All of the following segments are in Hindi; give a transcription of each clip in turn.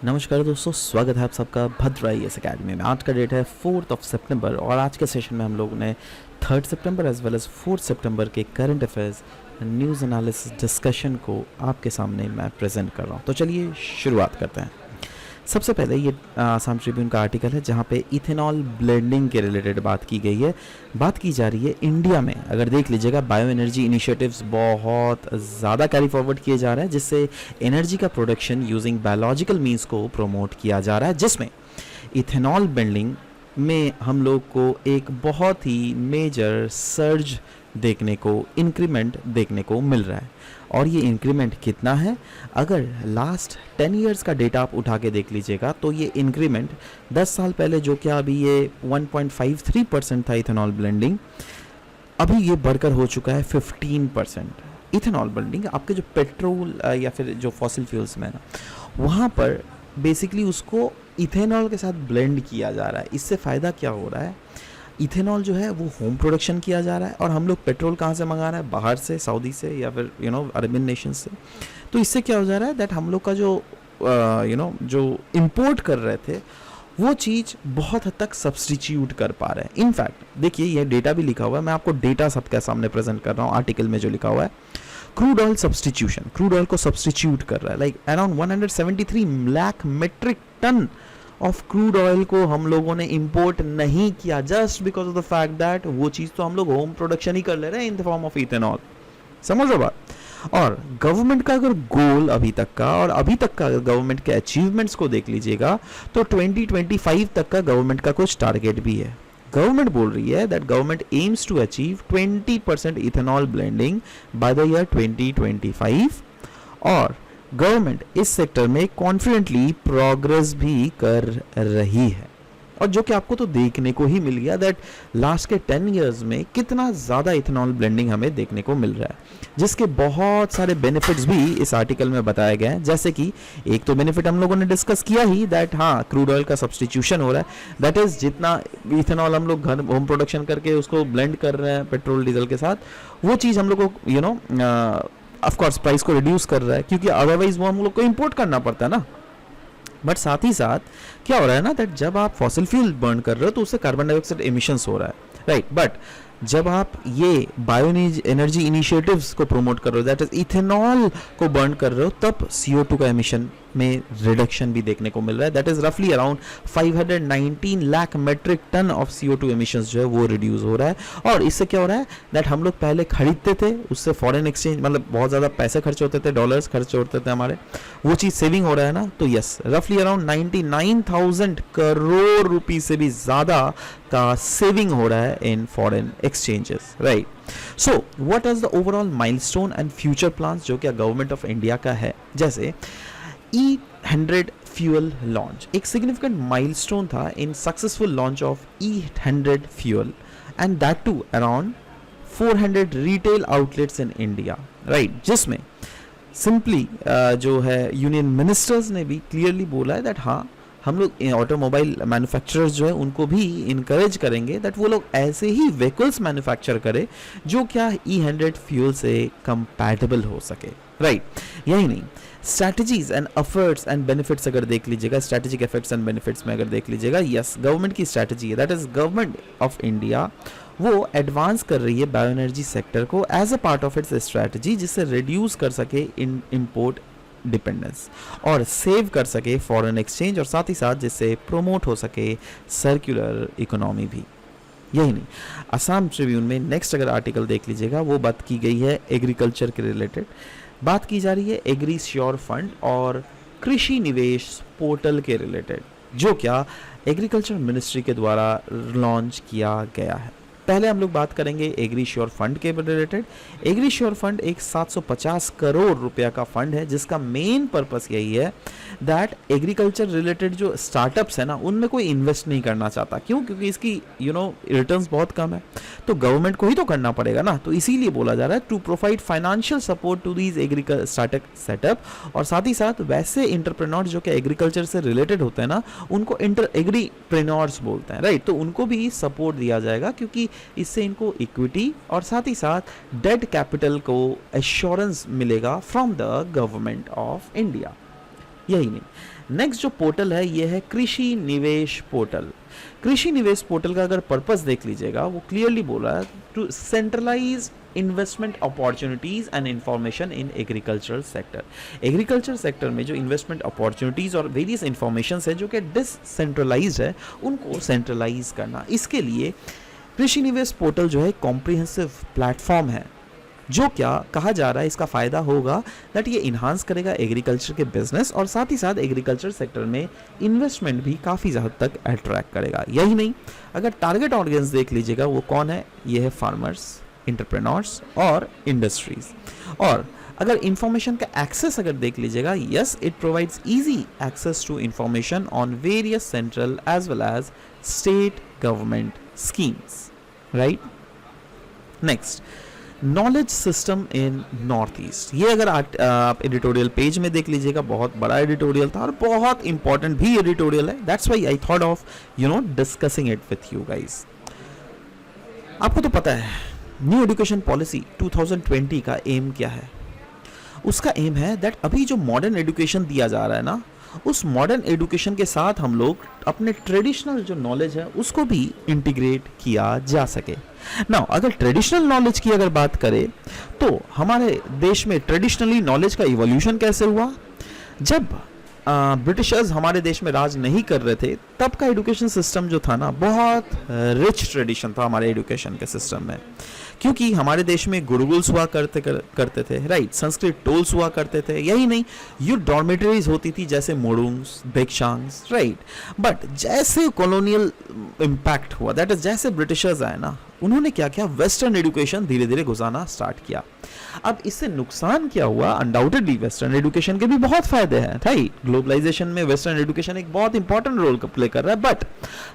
नमस्कार दोस्तों, स्वागत है आप सबका भद्र आईएएस अकेडमी में। आज का डेट है 4 सितंबर और आज के सेशन में हम लोगों ने 3 सितंबर एज वेल एज 4 सितंबर के current affairs news analysis discussion को आपके सामने मैं प्रेजेंट कर रहा हूँ। तो चलिए शुरुआत करते हैं। सबसे पहले ये आसाम ट्रिब्यून का आर्टिकल है जहाँ पे इथेनॉल ब्लेंडिंग के रिलेटेड बात की गई है। बात की जा रही है इंडिया में, अगर देख लीजिएगा, बायो एनर्जी इनिशिएटिव्स बहुत ज़्यादा कैरी फॉरवर्ड किए जा रहे हैं, जिससे एनर्जी का प्रोडक्शन यूजिंग बायोलॉजिकल मीन्स को प्रमोट किया जा रहा है, जिसमें इथेनॉल ब्लेंडिंग में हम लोग को एक बहुत ही मेजर सर्ज देखने को, इंक्रीमेंट देखने को मिल रहा है। और ये इंक्रीमेंट कितना है? अगर लास्ट 10 इयर्स का डेटा आप उठा के देख लीजिएगा तो ये इंक्रीमेंट 10 साल पहले जो क्या अभी ये 1.53% था इथेनॉल ब्लेंडिंग, अभी ये बढ़कर हो चुका है 15%। इथेनॉल ब्लेंडिंग आपके जो पेट्रोल या फिर जो फॉसिल फ्यूल्स में ना, वहाँ पर बेसिकली उसको इथेनॉल के साथ ब्लेंड किया जा रहा है। इससे फ़ायदा क्या हो रहा है? इथेनॉल जो है वो होम प्रोडक्शन किया जा रहा है और हम लोग पेट्रोल कहाँ से मंगा रहे हैं? बाहर से, सऊदी से या फिर अरबियन नेशन से। तो इससे क्या हो जा रहा है दैट हम लोग का जो जो इंपोर्ट कर रहे थे वो चीज़ बहुत हद तक सब्सटीट्यूट कर पा रहे हैं। इनफैक्ट देखिए, ये डेटा भी लिखा हुआ है, मैं आपको डेटा सबके सामने प्रेजेंट कर रहा हूँ। आर्टिकल में जो लिखा हुआ है, crude oil substitution, crude oil को सब्सटीट्यूट कर रहा है, like around 173 lakh metric ton of crude oil को हम लोगों ने इंपोर्ट नहीं किया, just because of the fact that वो चीज़ तो हम लोग होम प्रोडक्शन ही कर ले रहे हैं in the form of ethanol. समझ लो बात। और गवर्नमेंट का अगर गोल अभी तक का, और अभी तक का गवर्नमेंट के अचीवमेंट्स को देख लीजिएगा तो 2025 तक का गवर्नमेंट का कुछ टारगेट भी है। गवर्नमेंट बोल रही है that government aims to achieve 20% ethanol blending by the year 2025 और गवर्नमेंट इस सेक्टर में कॉन्फिडेंटली प्रोग्रेस भी कर रही है। और जो कि आपको तो देखने को ही मिल गया दैट लास्ट के 10 इयर्स में कितना ज़्यादा इथेनॉल ब्लेंडिंग हमें देखने को मिल रहा है, जिसके बहुत सारे बेनिफिट्स भी इस आर्टिकल में बताए गए हैं। जैसे कि एक तो बेनिफिट हम लोगों ने डिस्कस किया ही दैट हाँ, क्रूड ऑयल का सब्सटीट्यूशन हो रहा है। दैट इज़ जितना इथेनॉल हम लोग घर होम प्रोडक्शन करके उसको ब्लेंड कर रहे हैं पेट्रोल डीजल के साथ, वो चीज़ हम लोग को ऑफ कोर्स प्राइस को रिड्यूस कर रहा है, क्योंकि अदरवाइज वो हम लोग को इंपोर्ट करना पड़ता है ना। बट साथ ही साथ क्या हो रहा है ना दैट जब आप फॉसिल फ्यूल बर्न कर रहे हो तो उससे कार्बन डाइऑक्साइड एमिशंस हो रहा है, राइट। बट जब आप ये बायो एनर्जी इनिशिएटिव्स को प्रमोट कर रहे हो, दैट इज इथेनॉल को बर्न कर रहे हो, तब CO2 का एमिशन में रिडक्शन भी देखने को मिल रहा है। दैट इज रफली around 519 lakh metric ton of CO2 emissions जो है वो रिड्यूस हो रहा है। और इससे क्या हो रहा है दैट हम लोग पहले खरीदते थे, उससे फॉरेन एक्सचेंज मतलब बहुत ज़्यादा पैसे खर्च होते थे, डॉलर्स खर्च होते थे हमारे, वो चीज़ सेविंग हो रहा है ना। तो यस, रफली अराउंड 99,000 करोड़ रुपये से भी ज़्यादा का सेविंग हो रहा है in foreign exchanges, right. So what is the overall milestone and future plans जो कि गवर्नमेंट ऑफ इंडिया का है? जैसे E100 फ्यूल लॉन्च एक सिग्निफिकेंट माइलस्टोन था in successful launch of E100 fuel and that too around 400 retail outlets in India, right. जिसमें सिंपली जो है यूनियन मिनिस्टर्स ने भी क्लियरली बोला है दैट हाँ, हम लोग ऑटोमोबाइल मैन्युफैक्चरर्स जो है उनको भी इनकरेज करेंगे दैट वो लोग ऐसे ही व्हीकल्स मैन्युफैक्चर करें जो क्या E100 फ्यूल से कंपैटिबल हो सके, राइट। यही नहीं, strategies and efforts and benefits अगर देख लीजिएगा, स्ट्रैटेजिक एफर्ट्स एंड बेनिफिट्स में अगर देख लीजिएगा, यस, गवर्नमेंट की स्ट्रैटेजी है, that is government of India वो एडवांस कर रही है बायो एनर्जी सेक्टर को as a part of its strategy, जिससे रिड्यूस कर सके इंपोर्ट डिपेंडेंस और सेव कर सके फॉरेन एक्सचेंज, और साथ ही साथ जिससे प्रोमोट हो सके सर्कुलर इकोनॉमी भी। यही नहीं, असम ट्रिब्यून में नेक्स्ट अगर आर्टिकल देख लीजिएगा, वो बात की गई है एग्रीकल्चर के रिलेटेड। बात की जा रही है एग्री श्योर फंड और कृषि निवेश पोर्टल के रिलेटेड, जो क्या एग्रीकल्चर मिनिस्ट्री के द्वारा लॉन्च किया गया है। पहले हम लोग बात करेंगे एग्री श्योर फंड के रिलेटेड। एग्री श्योर फंड एक 750 करोड़ रुपया का फंड है, जिसका मेन पर्पस यही है दैट एग्रीकल्चर रिलेटेड जो स्टार्टअप्स है ना, उनमें कोई इन्वेस्ट नहीं करना चाहता। क्यों? क्योंकि इसकी रिटर्न्स बहुत कम है, तो गवर्नमेंट को ही तो करना पड़ेगा ना। तो इसीलिए बोला जा रहा है to provide financial support to these agriculture startup setup, और साथ ही साथ वैसे इंटरप्रेन्योर्स जो कि एग्रीकल्चर से रिलेटेड होते हैं ना, उनको एग्रीप्रेन्योर्स बोलते हैं, राइट। तो उनको भी सपोर्ट दिया जाएगा, क्योंकि इससे इनको इक्विटी और साथ ही साथ डेट कैपिटल को एश्योरेंस मिलेगा from the government of India. यही नहीं, नेक्स्ट जो पोर्टल है ये है कृषि निवेश पोर्टल। कृषि निवेश पोर्टल का अगर पर्पस देख लीजिएगा, वो क्लियरली बोल रहा है to centralise investment opportunities and information in agricultural sector. Agriculture sector में जो इन्वेस्टमेंट अपॉर्चुनिटीज और वेरियस इंफॉर्मेशन है जो कि डिससेंट्रलाइज है, उनको सेंट्रलाइज करना। इसके लिए कृषि निवेश पोर्टल जो है कॉम्प्रिहेंसिव प्लेटफॉर्म है, जो क्या कहा जा रहा है इसका फ़ायदा होगा दैट ये इन्हांस करेगा एग्रीकल्चर के बिजनेस और साथ ही साथ एग्रीकल्चर सेक्टर में इन्वेस्टमेंट भी काफ़ी हद तक अट्रैक्ट करेगा। यही नहीं, अगर टारगेट ऑडियंस देख लीजिएगा वो कौन है, ये है फार्मर्स, एंटरप्रेन्योर्स और इंडस्ट्रीज। और अगर इंफॉर्मेशन का एक्सेस अगर देख लीजिएगा, yes it provides easy access to information on various central as well as state government schemes, right. Next, knowledge system in north east. ये अगर आप एडिटोरियल पेज में देख लीजिएगा, बहुत बड़ा एडिटोरियल था और बहुत इंपॉर्टेंट भी एडिटोरियल है। That's why I thought of discussing it with you guys. आपको तो पता है न्यू एजुकेशन पॉलिसी 2020 का एम क्या है। उसका एम है दैट अभी जो मॉडर्न एजुकेशन दिया जा रहा है ना, उस मॉडर्न एजुकेशन के साथ हम लोग अपने ट्रेडिशनल जो नॉलेज है उसको भी इंटीग्रेट किया जा सके। नाउ अगर ट्रेडिशनल नॉलेज की अगर बात करें तो हमारे देश में ट्रेडिशनली नॉलेज का इवोल्यूशन कैसे हुआ, जब ब्रिटिशर्स हमारे देश में राज नहीं कर रहे थे, तब का एजुकेशन सिस्टम जो था ना, बहुत रिच ट्रेडिशन था हमारे एजुकेशन के सिस्टम में, क्योंकि हमारे देश में गुरुकुल्स हुआ करते थे, राइट, संस्कृत टोल्स हुआ करते थे। यही नहीं, युद्ध डॉर्मेटरीज होती थी जैसे मोडुंग्स, बेक्शांग्स, राइट। बट जैसे कॉलोनियल इम्पैक्ट हुआ, दैट इज जैसे ब्रिटिशर्स आए ना, उन्होंने क्या किया, वेस्टर्न एजुकेशन धीरे धीरे घुसाना स्टार्ट किया। अब इससे नुकसान क्या हुआ, अनडाउटेडली वेस्टर्न एजुकेशन के भी बहुत फायदे हैं, राइट। ग्लोबलाइजेशन में वेस्टर्न एजुकेशन एक बहुत इंपॉर्टेंट रोल प्ले कर रहा है, बट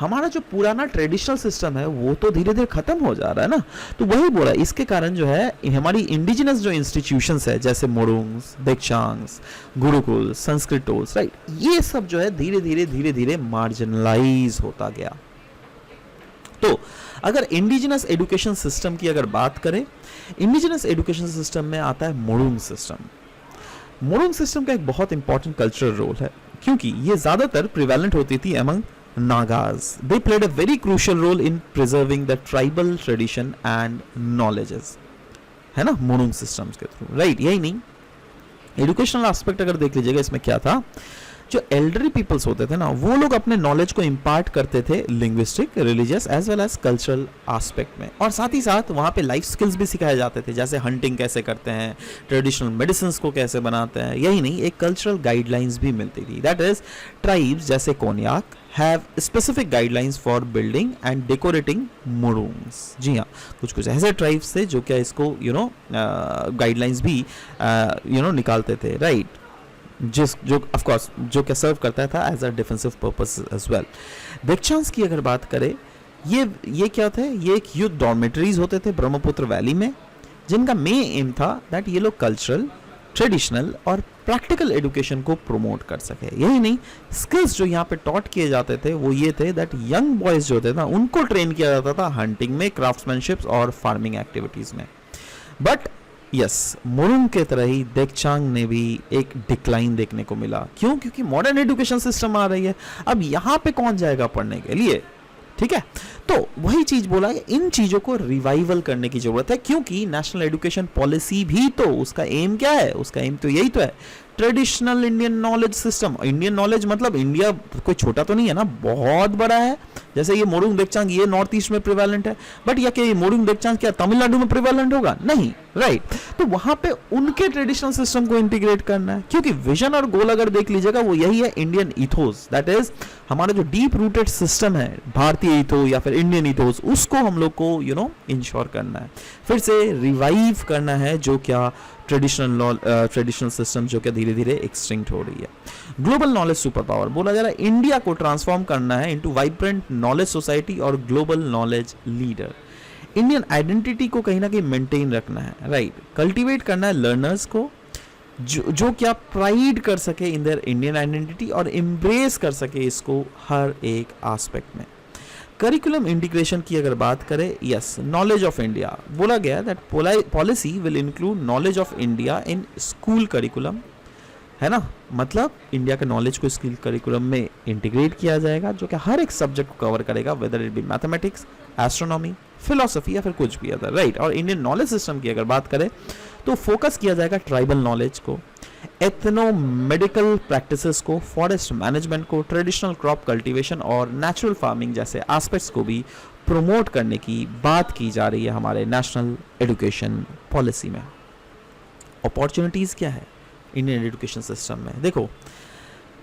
हमारा जो पुराना ट्रेडिशनल सिस्टम है वो तो धीरे धीरे खत्म हो जा रहा है ना। तो वही बोला, इसके कारण जो है हमारी इंडिजिनस जो इंस्टीट्यूशंस है जैसे मोडुंग्स, दीक्षांग्स, गुरुकुल, संस्कृत टोल्स, राइट, ये सब जो है धीरे धीरे मार्जिनलाइज होता गया। तो अगर इंडिजिनस एजुकेशन सिस्टम की अगर बात करें, इंडिजिनस एजुकेशन सिस्टम में आता है मोडुंग सिस्टम। मोडुंग सिस्टम का एक बहुत इंपॉर्टेंट कल्चरल रोल है, क्योंकि ये ज्यादातर प्रिवेलेंट होती थी among Nagas. They played a very crucial role in preserving the tribal tradition and knowledges, है ना, मोडुंग सिस्टम्स के थ्रू, राइट। यही नहीं, एजुकेशनल एस्पेक्ट अगर देख लीजिएगा, इसमें क्या था, जो एल्डरी पीपल्स होते थे ना, वो लोग अपने नॉलेज को इम्पार्ट करते थे linguistic, religious as well as cultural aspect में, और साथ ही साथ वहाँ पे लाइफ स्किल्स भी सिखाए जाते थे, जैसे हंटिंग कैसे करते हैं, ट्रेडिशनल मेडिसिन को कैसे बनाते हैं। यही नहीं, एक कल्चरल गाइडलाइंस भी मिलती थी। दैट इज ट्राइब्स जैसे Konyak have specific guidelines for building and decorating morungs. जी हाँ, कुछ ऐसे ट्राइब्स थे जो क्या इसको गाइडलाइंस भी निकालते थे, राइट, जो ऑफ कोर्स जो क्या सर्व करता था as a defensive purpose as well. दीक्षांग्स की अगर बात करें, ये क्या थे, ये एक युद्ध डॉर्मेटरीज होते थे ब्रह्मपुत्र वैली में, जिनका मेन एम था दैट ये लोग कल्चरल, ट्रेडिशनल और प्रैक्टिकल एजुकेशन को प्रमोट कर सके। यही नहीं, स्किल्स जो यहाँ पे टॉट किए जाते थे वो ये थे दैट यंग बॉयज जो थे ना, उनको ट्रेन किया जाता था हंटिंग में, क्राफ्ट्समैनशिप और फार्मिंग एक्टिविटीज में। बट यस, मोडुंग के तरह ही देक्षांग ने भी एक डिक्लाइन देखने को मिला। क्यों? क्योंकि मॉडर्न एजुकेशन सिस्टम आ रही है, अब यहाँ पे कौन जाएगा पढ़ने के लिए, ठीक है। तो वही चीज बोला कि इन चीजों को रिवाइवल करने की जरूरत है, क्योंकि नेशनल एजुकेशन पॉलिसी भी तो उसका एम क्या है, उसका एम तो यही तो है, traditional Indian knowledge system. Indian knowledge मतलब इंडिया कोई छोटा तो नहीं है ना, बहुत बड़ा है। जैसे ये मोडुंग देक्षांग ये नॉर्थ ईस्ट में प्रिवेलेंट है, बट या कि मोडुंग देक्षांग क्या तमिलनाडु में प्रिवेलेंट होगा? नहीं, राइट। तो वहां पे उनके ट्रेडिशनल सिस्टम को इंटीग्रेट करना है, क्योंकि विजन और गोल अगर देख लीजिएगा वो यही है, इंडियन इथोस, दैट इज हमारा जो डीप रूटेड सिस्टम है, भारतीय इथो या फिर इंडियन इथोस, उसको हम लोग को इंश्योर करना है, फिर से रिवाइव करना है, जो क्या ट्रेडिशनल सिस्टम जो कि धीरे धीरे एक्सटिंक्ट हो रही है। ग्लोबल नॉलेज सुपर पावर बोला जा रहा है, इंडिया को ट्रांसफॉर्म करना है इनटू वाइब्रेंट नॉलेज सोसाइटी और global knowledge leader. Indian identity को कहीं ना कहीं मेंटेन रखना है, राइट, कल्टीवेट करना है लर्नर्स को, जो क्या प्राइड कर सके इन देयर इंडियन आइडेंटिटी और एम्ब्रेस कर सके इसको हर एक एस्पेक्ट में। करिकुलम इंटीग्रेशन की अगर बात करें, यस, नॉलेज ऑफ इंडिया बोला गया that policy will include knowledge of India in school curriculum, है ना, मतलब इंडिया के नॉलेज को स्किल करिकुलम में इंटीग्रेट किया जाएगा, जो कि हर एक सब्जेक्ट को कवर करेगा, whether it be mathematics, astronomy, philosophy या फिर कुछ भी अदर, राइट। और इंडियन नॉलेज सिस्टम की अगर बात करें तो फोकस किया जाएगा ट्राइबल नॉलेज को, एथनो मेडिकल प्रैक्टिसेस को, फॉरेस्ट मैनेजमेंट को, ट्रेडिशनल क्रॉप कल्टीवेशन और नेचुरल फार्मिंग जैसे एस्पेक्ट्स को भी प्रमोट करने की बात की जा रही है हमारे नेशनल एजुकेशन पॉलिसी में। अपॉर्चुनिटीज़ क्या है इंडियन एजुकेशन सिस्टम में? देखो,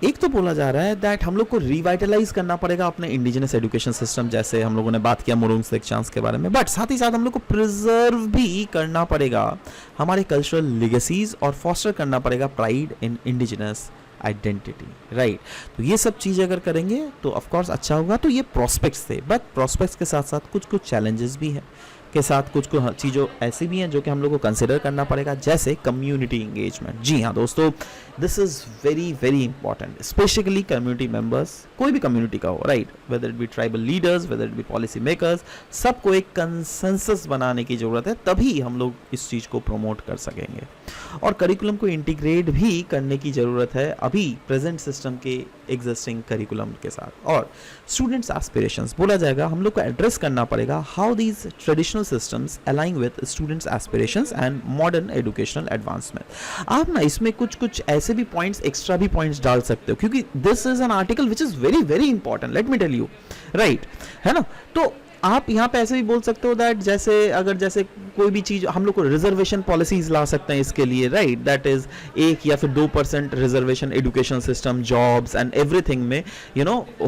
एक तो बोला जा रहा है दैट हम लोग को रिवाइटलाइज करना पड़ेगा अपने इंडिजिनस एजुकेशन सिस्टम, जैसे हम लोगों ने बात किया मुरुंग सेक्शंस के बारे में, बट साथ ही साथ हम लोग को प्रिजर्व भी करना पड़ेगा हमारे कल्चरल लिगेसीज और फॉस्टर करना पड़ेगा pride in indigenous identity, right. तो ये सब चीज़ अगर करेंगे तो ऑफ कोर्स अच्छा होगा। तो ये प्रोस्पेक्ट्स थे, बट प्रोस्पेक्ट्स के साथ साथ कुछ कुछ चैलेंजेस भी हैं, के साथ कुछ कुछ चीज़ों ऐसी भी हैं जो कि हम लोग को कंसिडर करना पड़ेगा, जैसे कम्युनिटी इंगेजमेंट। जी हाँ दोस्तों, this is very very important, specially community members, कोई भी कम्युनिटी का हो, right, whether it be tribal leaders, whether it be policy makers, सबको एक कंसेंसस बनाने की ज़रूरत है, तभी हम लोग इस चीज़ को प्रमोट कर सकेंगे। और करिकुलम को इंटीग्रेट भी करने की ज़रूरत है अभी प्रेजेंट सिस्टम के एग्जिस्टिंग करिकुलम के साथ। और स्टूडेंट्स एस्पिरेशंस बोला जाएगा, हम लोग को एड्रेस करना पड़ेगा how these traditional systems align with students aspirations and modern educational advancement। आप ना इसमें कुछ कुछ ऐसे भी पॉइंट्स, एक्स्ट्रा भी पॉइंट्स डाल सकते हो, क्योंकि this is an article which is very very important, let me tell you, right, है ना। तो आप यहाँ पे ऐसे भी बोल सकते हो दैट जैसे अगर जैसे कोई भी चीज़ हम लोग को रिजर्वेशन पॉलिसीज ला सकते हैं इसके लिए, राइट, दैट इज 1 या फिर 2% reservation education system, jobs and everything में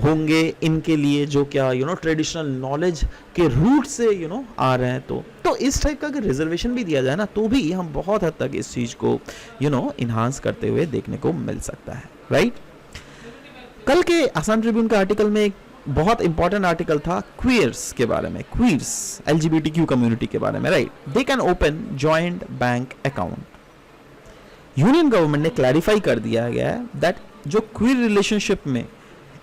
होंगे इनके लिए, जो क्या ट्रेडिशनल नॉलेज के रूट से आ रहे हैं। तो इस टाइप का अगर रिजर्वेशन भी दिया जाए ना, तो भी हम बहुत हद तक इस चीज़ को इन्हांस करते हुए देखने को मिल सकता है, राइट। कल के आसाम ट्रिब्यून के आर्टिकल में एक बहुत इंपॉर्टेंट आर्टिकल था क्वीयर्स के बारे में, क्वीयर्स LGBTQ कम्युनिटी के बारे में, right. They can open joint bank account. Union government ने क्लैरिफाई कर दिया गया है दैट जो क्वीयर रिलेशनशिप में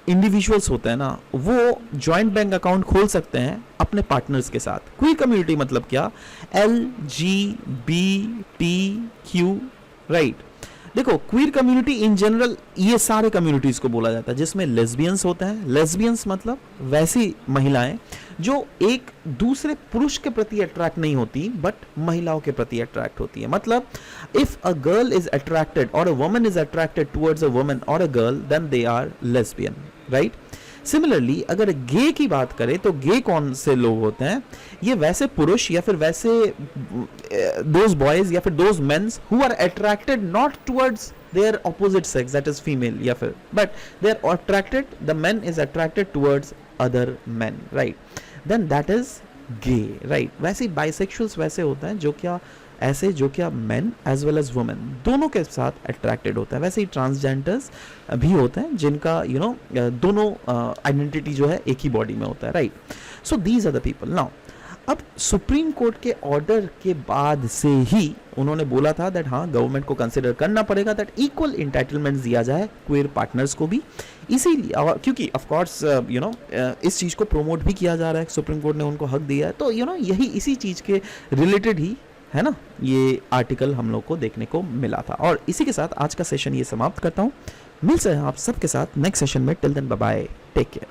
इंडिविजुअल्स होते हैं ना, वो जॉइंट बैंक अकाउंट खोल सकते हैं अपने पार्टनर्स के साथ। क्वीयर कम्युनिटी मतलब क्या? LGBTQ, right. देखो, क्वीर कम्युनिटी इन जनरल ये सारे कम्युनिटीज को बोला जाता है जिसमें लेस्बियंस होते हैं। लेस्बियंस मतलब वैसी महिलाएं जो एक दूसरे पुरुष के प्रति अट्रैक्ट नहीं होती, बट महिलाओं के प्रति अट्रैक्ट होती है। मतलब if a girl is attracted और a woman is attracted towards a woman और a girl, then they are lesbian, right. Similarly अगर गे की बात करें तो गे कौन से लोग होते हैं? ये वैसे पुरुष या फिर वैसे दोज बॉयज या फिर those mens who are attracted not towards their opposite sex, that is female, या फिर but they are attracted, the men is attracted towards other men, right, then that is gay, right. वैसे बाइसेक्सुअल्स वैसे होते हैं जो क्या ऐसे जो क्या men as well as women दोनों के साथ अट्रैक्टेड होता है। वैसे ही ट्रांसजेंडर्स भी होते हैं जिनका दोनों आइडेंटिटी जो है एक ही बॉडी में होता है, right. So these are the people. Now अब सुप्रीम कोर्ट के ऑर्डर के बाद से ही उन्होंने बोला था दैट हाँ, गवर्नमेंट को कंसिडर करना पड़ेगा दैट इक्वल इंटाइटलमेंट दिया जाए क्वेयर पार्टनर्स को भी। इसीलिए क्योंकि ऑफ कोर्स इस चीज़ को प्रमोट भी किया जा रहा है, सुप्रीम कोर्ट ने उनको हक दिया है, तो यही इसी चीज़ के रिलेटेड ही है ना ये आर्टिकल हम लोग को देखने को मिला था। और इसी के साथ आज का सेशन ये समाप्त करता हूँ। मिलते हैं आप सबके साथ नेक्स्ट सेशन में। Till then bye bye, take care.